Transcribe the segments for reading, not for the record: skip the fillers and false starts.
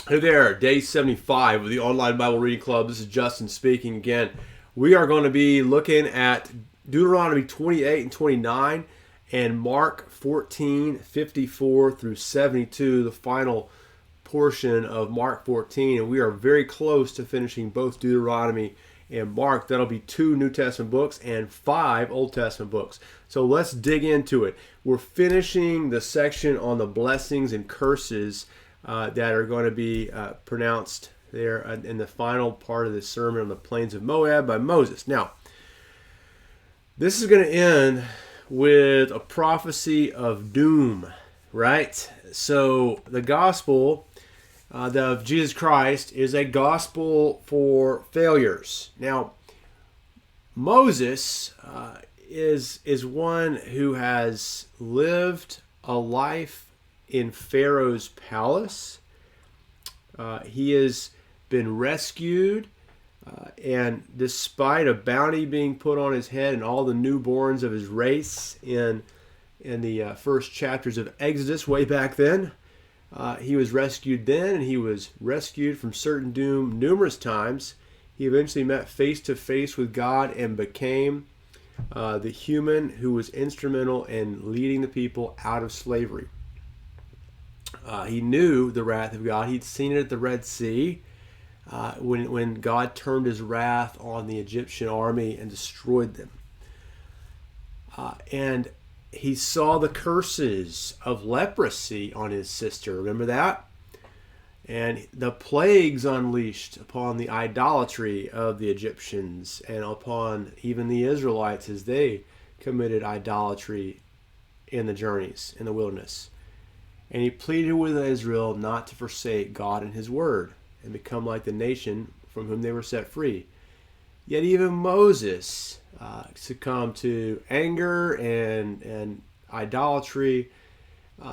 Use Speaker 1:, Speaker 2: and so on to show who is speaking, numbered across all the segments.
Speaker 1: Hey there, day 75 of the Online Bible Reading Club. This is Justin speaking again. We are going to be looking at Deuteronomy 28 and 29 and Mark 14, 54 through 72, the final portion of Mark 14. And we are very close to finishing both Deuteronomy and Mark. That'll be 2 New Testament books and 5 Old Testament books. So let's dig into it. We're finishing the section on the blessings and curses that are going to be pronounced there in the final part of the sermon on the plains of Moab by Moses. Now, this is going to end with a prophecy of doom, right? So the gospel of Jesus Christ is a gospel for failures. Now, Moses is one who has lived a life in Pharaoh's palace. He has been rescued, and despite a bounty being put on his head and all the newborns of his race in the first chapters of Exodus way back then, he was rescued then, and he was rescued from certain doom numerous times. He eventually met face to face with God and became the human who was instrumental in leading the people out of slavery. He knew the wrath of God. He'd seen it at the Red Sea when God turned his wrath on the Egyptian army and destroyed them. And he saw the curses of leprosy on his sister. Remember that? And the plagues unleashed upon the idolatry of the Egyptians and upon even the Israelites as they committed idolatry in the journeys in the wilderness. And he pleaded with Israel not to forsake God and his word and become like the nation from whom they were set free. Yet even Moses succumbed to anger and idolatry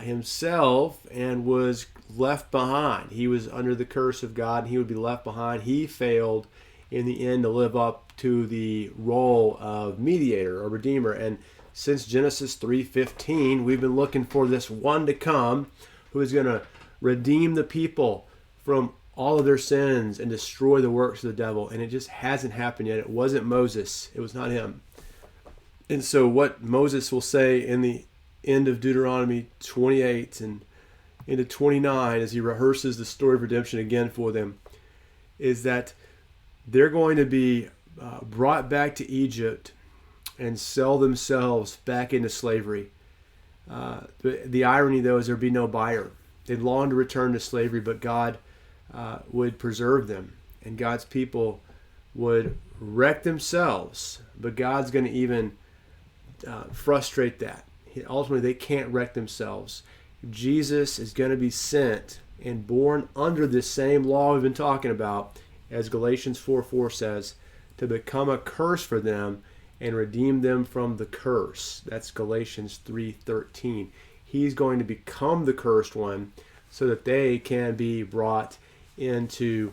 Speaker 1: himself and was left behind. He was under the curse of God and he would be left behind. He failed in the end to live up to the role of mediator or redeemer. And since Genesis 3:15, we've been looking for this one to come who is going to redeem the people from all of their sins and destroy the works of the devil. And it just hasn't happened yet. It wasn't Moses. It was not him. And so what Moses will say in the end of Deuteronomy 28 and into 29 as he rehearses the story of redemption again for them is that they're going to be brought back to Egypt and sell themselves back into slavery. The irony, though, is there'd be no buyer. They'd long to return to slavery, but God would preserve them, and God's people would wreck themselves. But God's going to even frustrate that. Ultimately, they can't wreck themselves. Jesus is going to be sent and born under this same law we've been talking about, as Galatians 4:4 says, to become a curse for them and redeem them from the curse. That's Galatians 3:13. He's going to become the cursed one so that they can be brought into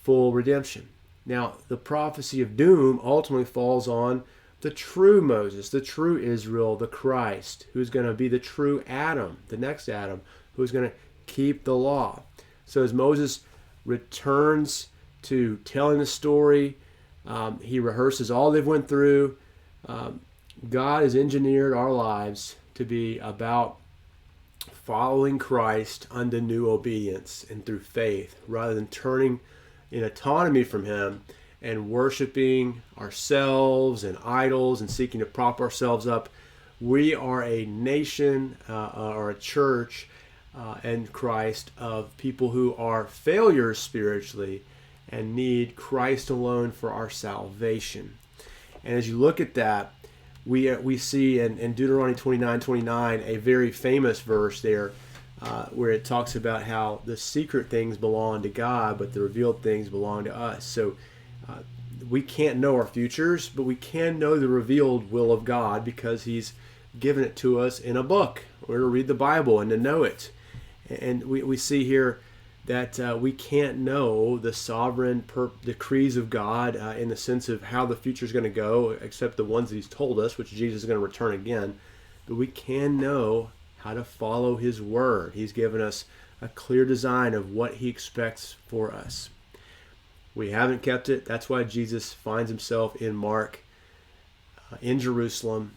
Speaker 1: full redemption. Now, the prophecy of doom ultimately falls on the true Moses, the true Israel, the Christ, who's going to be the true Adam, the next Adam, who's going to keep the law. So as Moses returns to telling the story, he rehearses all they've went through. God has engineered our lives to be about following Christ unto new obedience and through faith, rather than turning in autonomy from him and worshiping ourselves and idols and seeking to prop ourselves up. We are a nation or a church in Christ of people who are failures spiritually and need Christ alone for our salvation. And as you look at that, we see in Deuteronomy 29:29 a very famous verse there where it talks about how the secret things belong to God, but the revealed things belong to us. So we can't know our futures, but we can know the revealed will of God because he's given it to us in a book. We're to read the Bible and to know it. And we see here that we can't know the sovereign decrees of God in the sense of how the future is going to go, except the ones that he's told us, which Jesus is going to return again. But we can know how to follow his word. He's given us a clear design of what he expects for us. We haven't kept it. That's why Jesus finds himself in Mark, in Jerusalem,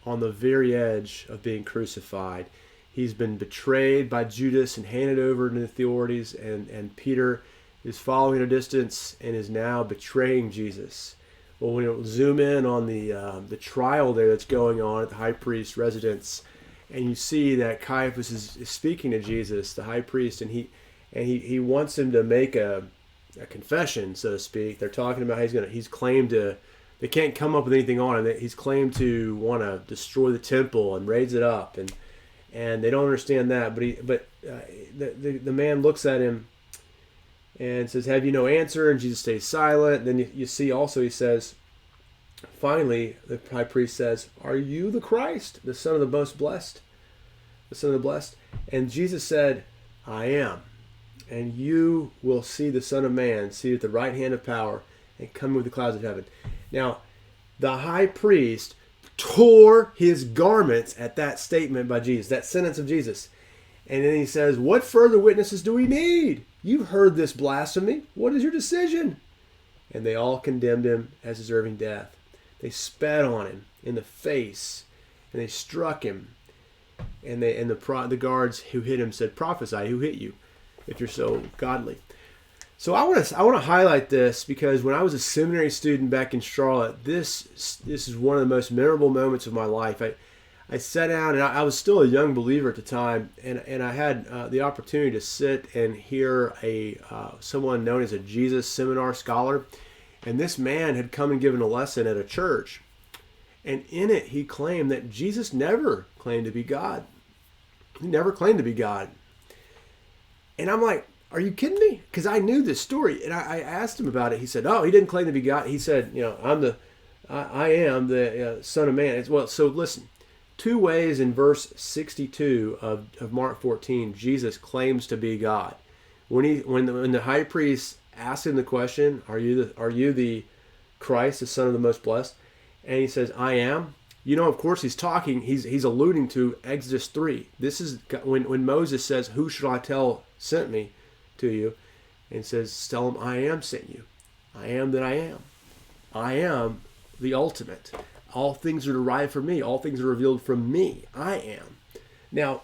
Speaker 1: on the very edge of being crucified. He's been betrayed by Judas and handed over to the authorities, and Peter is following at a distance and is now betraying Jesus. Well, when we zoom in on the trial there that's going on at the high priest's residence, and you see that Caiaphas is speaking to Jesus, the high priest, and he wants him to make a confession, so to speak. They're talking about how he's claimed to. They can't come up with anything on him. He's claimed to want to destroy the temple and raise it up, and they don't understand that. But the man looks at him and says, "Have you no answer?" And Jesus stays silent. Then you see also he says, finally, the high priest says, "Are you the Christ, the Son of the Most Blessed, the Son of the Blessed?" And Jesus said, "I am. And you will see the Son of Man seated at the right hand of power and coming with the clouds of heaven." Now, the high priest tore his garments at that statement by Jesus, that sentence of Jesus. And then he says, "What further witnesses do we need? You've heard this blasphemy. What is your decision?" And they all condemned him as deserving death. They spat on him in the face, and they struck him. And the guards who hit him said, "Prophesy, who hit you, if you're so godly?" So I want to highlight this because when I was a seminary student back in Charlotte, this is one of the most memorable moments of my life. I sat down, and I was still a young believer at the time, and I had the opportunity to sit and hear someone known as a Jesus seminar scholar, and this man had come and given a lesson at a church, and in it he claimed that Jesus never claimed to be God. He never claimed to be God. And I'm like, are you kidding me? Because I knew this story, and I asked him about it. He said, "Oh, he didn't claim to be God." He said, I am the Son of Man." Well, so listen, 2 ways in verse 62 of Mark 14, Jesus claims to be God. When the high priest asked him the question, "Are you the Christ, the Son of the Most Blessed?" and he says, "I am." Of course, he's alluding to Exodus 3. This is when Moses says, "Who shall I tell sent me to you?" and says, "Tell him I am sent you. I am that I am. I am the ultimate. All things are derived from me. All things are revealed from me. I am." Now,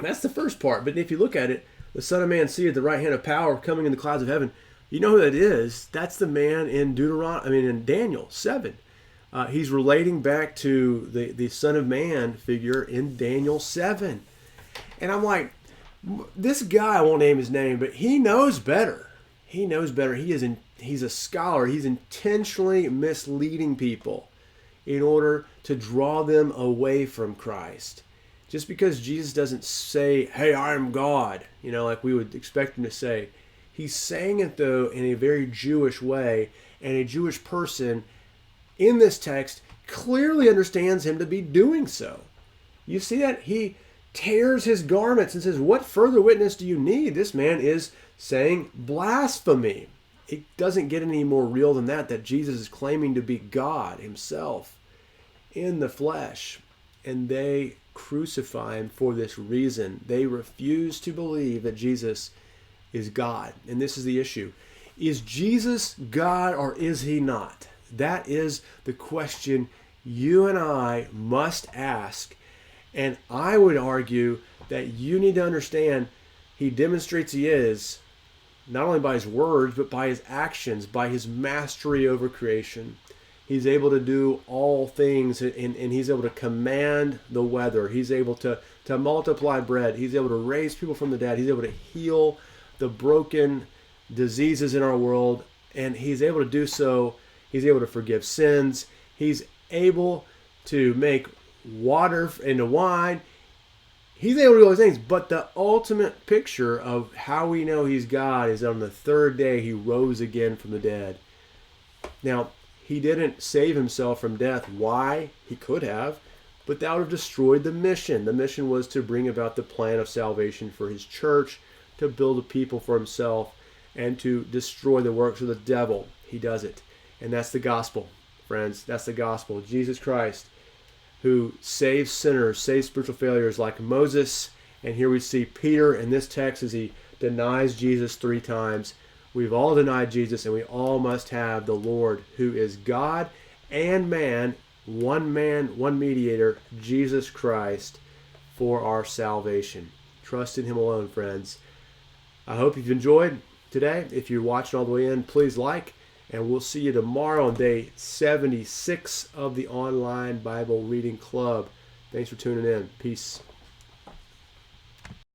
Speaker 1: that's the first part. But if you look at it, the Son of Man seated at the right hand of power, coming in the clouds of heaven. You know who that is? That's the man in in Daniel 7. He's relating back to the Son of Man figure in Daniel 7. And I'm like, this guy, I won't name his name, but he knows better. He knows better. He's a scholar. He's intentionally misleading people in order to draw them away from Christ. Just because Jesus doesn't say, "Hey, I am God," like we would expect him to say. He's saying it, though, in a very Jewish way, and a Jewish person in this text clearly understands him to be doing so. You see that? He tears his garments and says, "What further witness do you need?" This man is saying blasphemy. It doesn't get any more real than that Jesus is claiming to be God himself in the flesh. And they crucify him for this reason. They refuse to believe that Jesus is God. And this is the issue. Is Jesus God or is he not? That is the question you and I must ask. And I would argue that you need to understand he demonstrates he is, not only by his words, but by his actions, by his mastery over creation. He's able to do all things, and he's able to command the weather. He's able to multiply bread. He's able to raise people from the dead. He's able to heal the broken diseases in our world, and he's able to do so. He's able to forgive sins. He's able to make water into wine. He's able to do all those things, but the ultimate picture of how we know he's God is on the 3rd day he rose again from the dead. Now, he didn't save himself from death. Why? He could have, but that would have destroyed the mission. The mission was to bring about the plan of salvation for his church, to build a people for himself, and to destroy the works of the devil. He does it. And that's the gospel, friends. That's the gospel. Jesus Christ, who saves sinners, saves spiritual failures like Moses And here we see Peter in this text as he denies Jesus 3 times. We've all denied Jesus, and we all must have the Lord, who is God and man, one mediator, Jesus Christ, for our salvation. Trust in him alone, friends. I hope you've enjoyed today. If you're watching all the way in, please like, and we'll see you tomorrow on day 76 of the online Bible Reading Club. Thanks for tuning in. Peace.